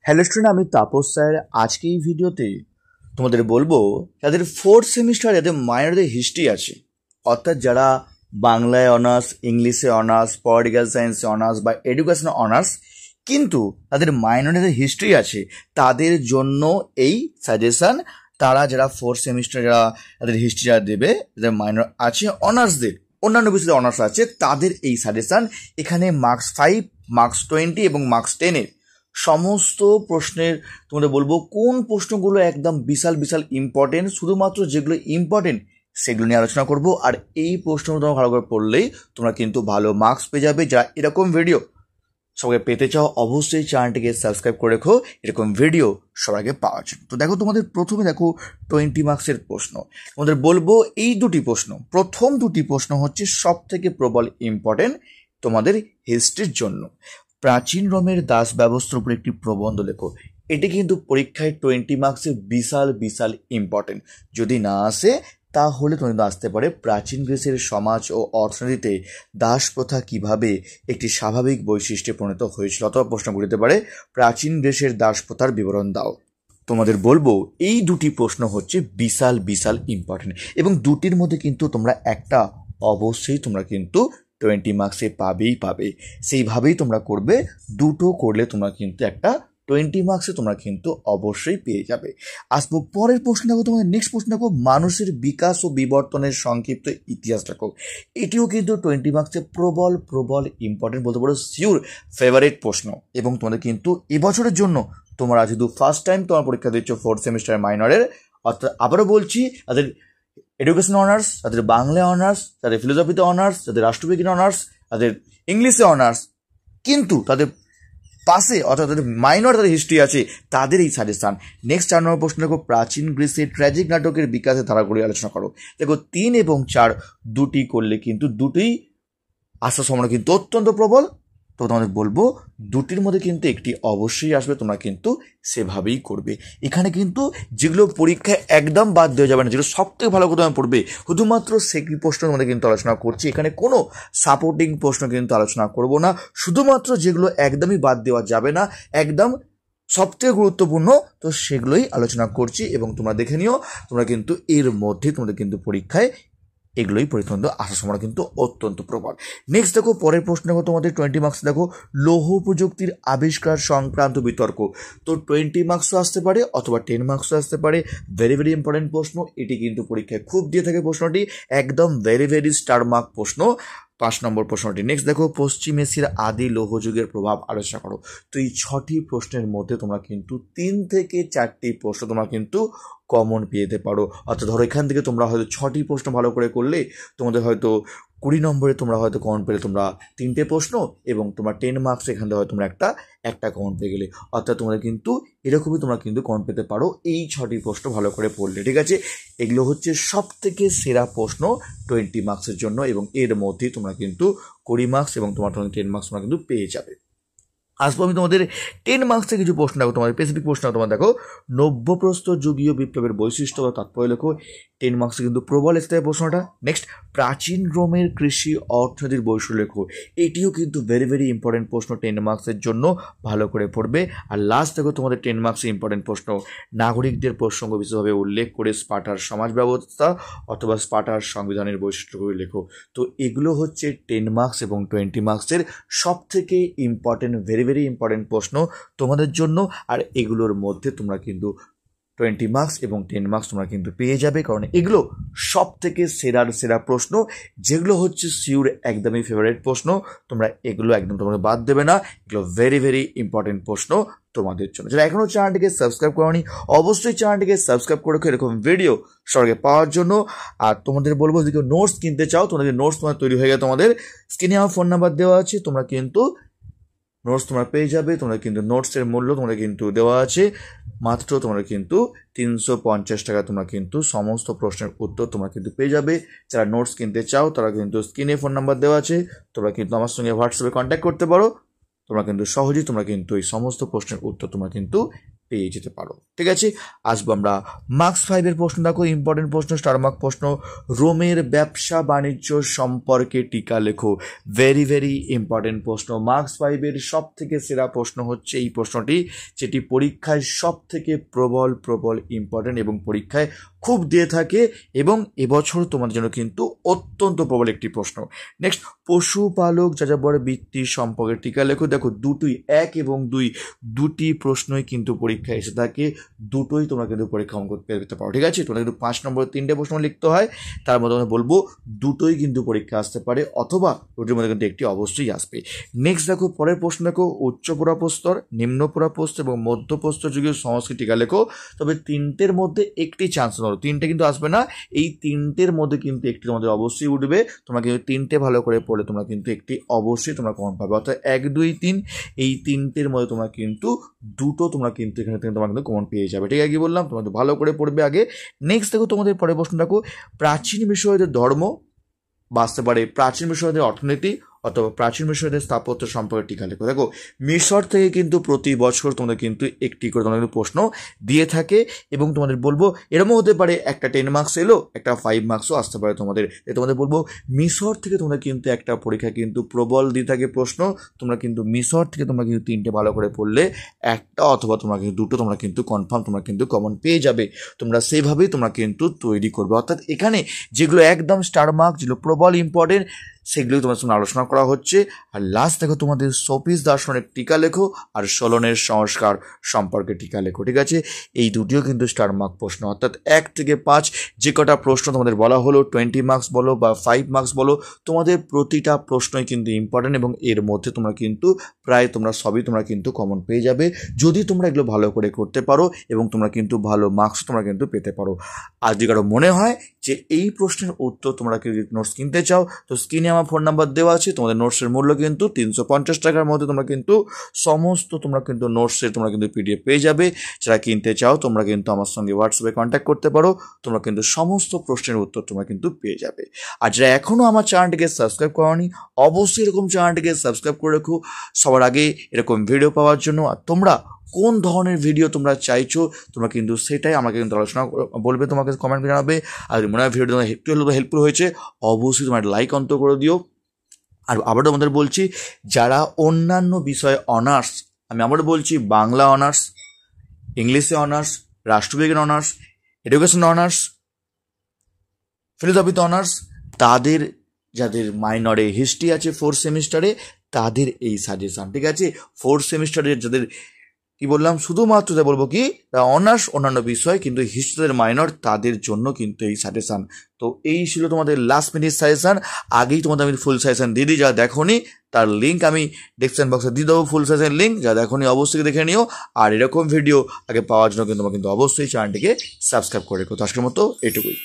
Hello student, আমি Tapas sir. আজকে এই ভিডিওতে তোমাদের বলবো যাদের ফোর্থ সেমিস্টার যাদের মাইনরের হিস্ট্রি আছে, অর্থাৎ যারা বাংলায় অনার্স, ইংলিশে অনার্স, পলিটিক্যাল সায়েন্সে অনার্স বা এডুকেশন অনার্স, কিন্তু তাদের মাইনরের হিস্ট্রি আছে, তাদের জন্য এই সাজেশন। তারা যারা ফোর্থ সেমিস্টার যারা তাদের হিস্ট্রি যারা দেবে, যাদের মাইনর আছে, অনার্সদের অন্যান্য বিষয়ে অনার্স আছে, তাদের এই সাজেশন। এখানে মার্কস 5, মার্কস 20 এবং মার্কস 10 সমস্ত প্রশ্নের তোমাদের বলবো কোন প্রশ্নগুলো একদম বিশাল বিশাল ইম্পর্টেন্ট, শুধুমাত্র যেগুলো ইম্পর্টেন্ট সেগুলো নিয়ে আলোচনা করব। আর এই প্রশ্নগুলো তোমরা ভালো করে পড়লেই তোমরা কিন্তু ভালো মার্কস পেয়ে যাবে। যারা এরকম ভিডিও সবাইকে পেতে চাও, অবশ্যই চ্যানেলটিকে সাবস্ক্রাইব করে রেখো এরকম ভিডিও সবার আগে পাওয়ার জন্য। তো দেখো, তোমাদের প্রথমে দেখো 20 মার্কসের প্রশ্ন। তোমাদের বলবো এই দুটি প্রশ্ন, প্রথম দুটি প্রশ্ন হচ্ছে সব থেকে প্রবল ইম্পর্টেন্ট তোমাদের হিস্ট্রির জন্য। প্রাচীন রোমের দাস ব্যবস্থার উপর একটি প্রবন্ধ লেখো। এটি কিন্তু পরীক্ষায় 20 মার্কসে বিশাল বিশাল ইম্পর্টেন্ট। যদি না আসে তাহলে তোমাদের আসতে পারে প্রাচীন গ্রিসের সমাজ ও অর্থনীতিতে দাস প্রথা কিভাবে একটি স্বাভাবিক বৈশিষ্ট্যে পরিণত হয়েছিল, অথবা প্রশ্ন করতে পারে প্রাচীন গ্রিসের দাস প্রথার বিবরণ দাও। তোমাদের বলবো এই দুটি প্রশ্ন হচ্ছে বিশাল বিশাল ইম্পর্টেন্ট, এবং দুটির মধ্যে কিন্তু তোমরা একটা অবশ্যই তোমরা কিন্তু 20 মার্কসে পাবে। সেইভাবেই তোমরা করবে। দুটো করলে তোমরা কিন্তু একটা 20 মার্কসে তোমরা কিন্তু অবশ্যই পেয়ে যাবে। আসবো পরের প্রশ্ন। দেখো, তোমাদের নেক্সট প্রশ্ন দেখো, মানুষের বিকাশ ও বিবর্তনের সংক্ষিপ্ত ইতিহাস লেখো। এটিও কিন্তু 20 মার্কসে প্রবল প্রবল ইম্পর্টেন্ট, বলতে পারো সিউর ফেভারিট প্রশ্ন। এবং তোমাদের কিন্তু এবছরের জন্য তোমরা যেহেতু ফার্স্ট টাইম তোমার পরীক্ষা দিচ্ছ ফোর্থ সেমিস্টার মাইনরের, অর্থাৎ আবারও বলছি, তাদের এডুকেশন অনার্স, তাদের বাংলা অনার্স, তাদের ফিলোসফিতে অনার্স, তাদের রাষ্ট্রবিজ্ঞান অনার্স, তাদের ইংলিশে অনার্স, কিন্তু তাদের পাশে অর্থাৎ তাদের মাইনর তাদের হিস্ট্রি আছে, তাদের এই সাজেশন। নেক্সট 4 নম্বর প্রশ্ন দেখো, প্রাচীন গ্রিসের ট্র্যাজিক নাটকের বিকাশের ধারাগুলি আলোচনা করো। দেখো 3 এবং 4 দুটি করলে কিন্তু দুটোই আসার সম্ভাবনা কিন্তু অত্যন্ত প্রবল। তো তোমাদের বলবো দুটির মধ্যে কিন্তু একটি অবশ্যই আসবে, তোমরা কিন্তু সেভাবেই করবে। এখানে কিন্তু যেগুলো পরীক্ষায় একদম বাদ দেওয়া যাবে না, যেগুলো সব থেকে ভালো করে তোমরা পড়বে, শুধুমাত্র সেই প্রশ্নের মধ্যে কিন্তু আলোচনা করছি। এখানে কোনো সাপোর্টিং প্রশ্ন কিন্তু আলোচনা করব না, শুধুমাত্র যেগুলো একদমই বাদ দেওয়া যাবে না, একদম সবথেকে গুরুত্বপূর্ণ, তো সেগুলোই আলোচনা করছি। এবং তোমরা দেখে নিও, তোমরা কিন্তু এর মধ্যে তোমাদের কিন্তু পরীক্ষায় এগুলোই পরিবর্তন আসার সম্ভাবনা কিন্তু অত্যন্ত প্রবল। নেক্সট দেখো, পরের প্রশ্ন দেখো, তোমাদের 20 মার্কস দেখো, লৌহ প্রযুক্তির আবিষ্কার সংক্রান্ত বিতর্ক। তো 20 মার্কসও আসতে পারে অথবা 10 মার্কসও আসতে পারে। ভেরি ভেরি ইম্পর্টেন্ট প্রশ্ন। এটি কিন্তু পরীক্ষায় খুব দিয়ে থাকে প্রশ্নটি, একদম ভেরি ভেরি স্টার মার্ক প্রশ্ন। 5 নম্বর প্রশ্নটি। নেক্সট দেখো, পশ্চিম এশিয়ার আদি লৌহযুগের প্রভাব আলোচনা করো। তো এই 6টি প্রশ্নের মধ্যে তোমরা কিন্তু 3 থেকে 4টি প্রশ্ন তোমরা কিন্তু কমন পেয়ে যেতে পারো। অর্থাৎ ধরো এখান থেকে তোমরা হয়তো 6টি প্রশ্ন ভালো করে করলে তোমাদের হয়তো 20 নম্বরে তোমরা হয়তো কমন পেলে তোমরা 3টে প্রশ্ন, এবং তোমরা 10 মার্কস এখান থেকে হয়তো তোমরা একটা কমন পেয়ে গেলে। অর্থাৎ তোমরা কিন্তু এরকমই তোমরা কিন্তু কমন পেতে পারো এই 6টি প্রশ্ন ভালো করে পড়লে। ঠিক আছে, এগুলো হচ্ছে সব থেকে সেরা প্রশ্ন 20 মার্কসের জন্য, এবং এর মধ্যেই তোমরা কিন্তু 20 মার্কস এবং তোমার 10 মার্কস তোমরা কিন্তু পেয়ে যাবে। আসবো আমি তোমাদের 10 মার্কসের কিছু প্রশ্ন দেখো, তোমাদের স্পেসিফিক প্রশ্ন তোমার দেখো, নব্যপ্রস্তর যুগীয় বিপ্লবের বৈশিষ্ট্য বা তাৎপর্য লেখো। 10 মার্কসে কিন্তু প্রবল এসে প্রশ্নটা। নেক্সট, প্রাচীন রোমের কৃষি অর্থনীতির বৈশিষ্ট্য লেখো। এটিও কিন্তু ভেরি ভেরি ইম্পর্টেন্ট প্রশ্ন, 10 মার্কসের জন্য ভালো করে পড়বে। আর লাস্ট দেখো, তোমাদের 10 মার্কসে ইম্পর্টেন্ট প্রশ্ন, নাগরিকদের প্রসঙ্গ বিশেষভাবে উল্লেখ করে স্পার্টার সমাজ ব্যবস্থা অথবা স্পার্টার সংবিধানের বৈশিষ্ট্যগুলি লেখো। তো এগুলো হচ্ছে 10 মার্কস এবং 20 মার্কসের সব থেকে ইম্পর্টেন্ট, ভেরি ভেরি ইম্পর্টেন্ট প্রশ্ন তোমাদের জন্য। আর এগুলোর মধ্যে তোমরা কিন্তু 20 মার্কস এবং 10 মার্কস তোমরা কিন্তু পেয়ে যাবে, কারণ এগুলো সব থেকে সেরা প্রশ্ন, যেগুলো হচ্ছে সিউর একদমই ফেভারিট প্রশ্ন। তোমরা এগুলো একদম তোমাদের বাদ দেবে না, এগুলো ভেরি ভেরি ইম্পর্টেন্ট প্রশ্ন তোমাদের জন্য। যারা এখনও চ্যানেলটিকে সাবস্ক্রাইব করোনি, অবশ্যই চ্যানেলটিকে সাবস্ক্রাইব করে রাখো এরকম ভিডিও সবাইকে পাওয়ার জন্য। আর তোমাদের বলবো, যদি কেউ নোটস কিনতে চাও, তোমাদের নোটস তোমার তৈরি হয়ে গেলে তোমাদের স্ক্রিনে আমার ফোন নাম্বার দেওয়া আছে, তোমরা কিন্তু নোটস তোমরা পেয়ে যাবে। তোমরা কিন্তু নোটসের মূল্য তোমরা কিন্তু দেওয়া আছে মাত্র তোমরা কিন্তু 350 টাকা। তোমরা কিন্তু সমস্ত প্রশ্নের উত্তর তোমরা কিন্তু পেয়ে যাবে। যারা নোটস কিনতে চাও তারা কিন্তু স্ক্রিনে ফোন নাম্বার দেওয়া আছে, তোমরা কিন্তু আমার সঙ্গে হোয়াটসঅ্যাপে কন্ট্যাক্ট করতে পারো। তোমরা কিন্তু সহজেই তোমরা কিন্তু এই সমস্ত প্রশ্নের উত্তর তোমরা কিন্তু পেয়ে যেতে পারো। ঠিক আছে, আসবো আমরা মার্কস 5-এর প্রশ্ন। দেখো ইম্পর্টেন্ট প্রশ্ন, স্টার মার্ক প্রশ্ন। রোমের ব্যবসা বাণিজ্য সম্পর্কে টিকা লেখো। ভেরি ভেরি ইম্পর্টেন্ট প্রশ্ন। মার্কস 5-এর সব থেকে সেরা প্রশ্ন হচ্ছে এই প্রশ্নটি, যেটি পরীক্ষায় সব থেকে প্রবল ইম্পর্টেন্ট এবং পরীক্ষায় খুব দিয়ে থাকে, এবং এবছর তোমাদের জন্য কিন্তু অত্যন্ত প্রবল একটি প্রশ্ন। নেক্সট, পশুপালক যাযাবর বৃত্তি সম্পর্কে টিকা লেখো। দেখো দুটোই 1 এবং 2 দুটি প্রশ্নই কিন্তু পরীক্ষায় এসে থাকে, দুটোই তোমরা কিন্তু পরীক্ষা অঙ্ক পেতে পারো। ঠিক আছে, তোমরা কিন্তু 5 নম্বরের 3টে প্রশ্ন লিখতে হয়, তার মধ্যে আমি বলবো দুটোই কিন্তু পরীক্ষা আসতে পারে, অথবা দুটির মধ্যে কিন্তু একটি অবশ্যই আসবে। নেক্সট দেখো পরের প্রশ্ন, দেখো উচ্চ পুরাপ্রস্তর, নিম্ন পুরাপ্রস্তর এবং মধ্যপ্রস্তর যুগীয় সংস্কৃতি টিকা লেখো। তবে 3টের মধ্যে একটি চান্স ধরো, 3টে কিন্তু আসবে না, এই 3টের মধ্যে কিন্তু একটি তোমাদের অবশ্যই উঠবে। তোমরা কিন্তু 3টে ভালো করে পড়লে তোমরা কিন্তু একটি অবশ্যই তোমরা কমন পাবে, অর্থাৎ 1, 2, 3 এই 3টের মধ্যে তোমরা কিন্তু দুটো তোমরা কিন্তু এখানে থেকে তোমরা কিন্তু কমন পেয়ে যাবে। ঠিক আছে, কি বললাম, তোমাদের ভালো করে পড়বে আগে। নেক্সট দেখো তোমাদের পরের প্রশ্ন, দেখো প্রাচীন বিষয়দের ধর্ম বা আসতে পারে প্রাচীন বিষয়দের অর্থনীতি অথবা প্রাচীন মিশরের স্থাপত্য সম্পর্কে টিকা লেখো। দেখো মিশর থেকে কিন্তু প্রতি বছর তোমাদের কিন্তু একটি করে তোমাদের কিন্তু প্রশ্ন দিয়ে থাকে, এবং তোমাদের বলবো এরকম হতে পারে একটা 10 মার্কস এলো, একটা 5 মার্কসও আসতে পারে তোমাদের। তোমাদের বলবো মিশর থেকে তোমরা কিন্তু একটা পরীক্ষা কিন্তু প্রবল দিয়ে থাকে প্রশ্ন, তোমরা কিন্তু মিশর থেকে তোমরা কিন্তু 3টে ভালো করে পড়লে একটা অথবা তোমরা কিন্তু দুটো তোমরা কিন্তু কনফার্ম তোমরা কিন্তু কমন পেয়ে যাবে। তোমরা সেইভাবেই তোমরা কিন্তু তৈরি করবে, অর্থাৎ এখানে যেগুলো একদম স্টার মার্ক, যেগুলো প্রবল ইম্পর্টেন্ট, সেগুলোই তোমার সঙ্গে আলোচনা করা হচ্ছে। আর লাস্ট দেখো তোমাদের সোপিস দার্শনিক টিকা লেখো আর সলনের সংস্কার সম্পর্কে টিকা লেখো। ঠিক আছে, এই দুটিও কিন্তু স্টার মার্ক প্রশ্ন, অর্থাৎ 1 থেকে 5 যে কটা প্রশ্ন তোমাদের বলা হলো, 20 মার্কস বলো বা 5 মার্কস বলো, তোমাদের প্রতিটা প্রশ্নই কিন্তু ইম্পর্টেন্ট, এবং এর মধ্যে তোমরা কিন্তু প্রায় তোমরা সবই তোমরা কিন্তু কমন পেয়ে যাবে, যদি তোমরা এগুলো ভালো করে করতে পারো, এবং তোমরা কিন্তু ভালো মার্কস তোমরা কিন্তু পেতে পারো। আর যদি কারো মনে হয় যে এই প্রশ্নের উত্তর তোমরা যদি নোটস কিনতে চাও, তো স্ক্রিনে আমার ফোন নাম্বার দেওয়া আছে, তোমাদের নোটসের মূল্য কিন্তু 350 টাকার মধ্যে তোমরা কিন্তু সমস্ত তোমরা কিন্তু নোটসের তোমরা কিন্তু PDF পেয়ে যাবে। যারা কিনতে চাও তোমরা কিন্তু আমার সঙ্গে হোয়াটসঅ্যাপে কন্ট্যাক্ট করতে পারো, তোমরা কিন্তু সমস্ত প্রশ্নের উত্তর তোমরা কিন্তু পেয়ে যাবে। আর যারা এখনও আমার চ্যানেলটিকে সাবস্ক্রাইব করোনি, অবশ্যই এরকম চ্যানেলটিকে সাবস্ক্রাইব করে রেখো সবার আগে এরকম ভিডিও পাওয়ার জন্য। আর তোমরা কোন ধরনের ভিডিও তোমরা চাইছো তোমরা কিন্তু সেটাই আমাকে কিন্তু আলোচনা বলবে, তোমাকে কমেন্ট জানাবে। আর মনে হয় ভিডিও একটু হলেও হেল্পফুল হয়েছে, অবশ্যই তোমার লাইক অন্তর করে দিও। আর আবারও তোমাদের বলছি, যারা অন্যান্য বিষয়ে অনার্স, আমি আবারও বলছি বাংলা অনার্স, ইংলিশে অনার্স, রাষ্ট্রবিজ্ঞান অনার্স, এডুকেশন অনার্স, ফিলোসফিতে অনার্স, তাদের যাদের মাইনরে হিস্ট্রি আছে 4th সেমিস্টারে, তাদের এই সাজেশান। ঠিক আছে, 4th সেমিস্টারের যাদের কি বললাম, শুধুমাত্র যা বলবো কি অনার্স অন্যান্য বিষয় কিন্তু হিস্ট্রির মাইনর, তাদের জন্য কিন্তু এই সাজেশান। তো এই ছিল তোমাদের লাস্ট মিনিট সাজেশান। আগেই তোমাদের আমি ফুল সাজেশান দিয়ে দিই, যা দেখোনি তার লিঙ্ক আমি ডেসক্রিপশন বক্সে দিয়ে দেবো, ফুল সাজেশন লিঙ্ক, যা দেখোনি অবশ্যই দেখে নিও। আর এরকম ভিডিও আগে পাওয়ার জন্য কিন্তু তোমরা কিন্তু অবশ্যই চ্যানেলটিকে সাবস্ক্রাইব করে রেখো। তো আজকের মতো এটুকুই।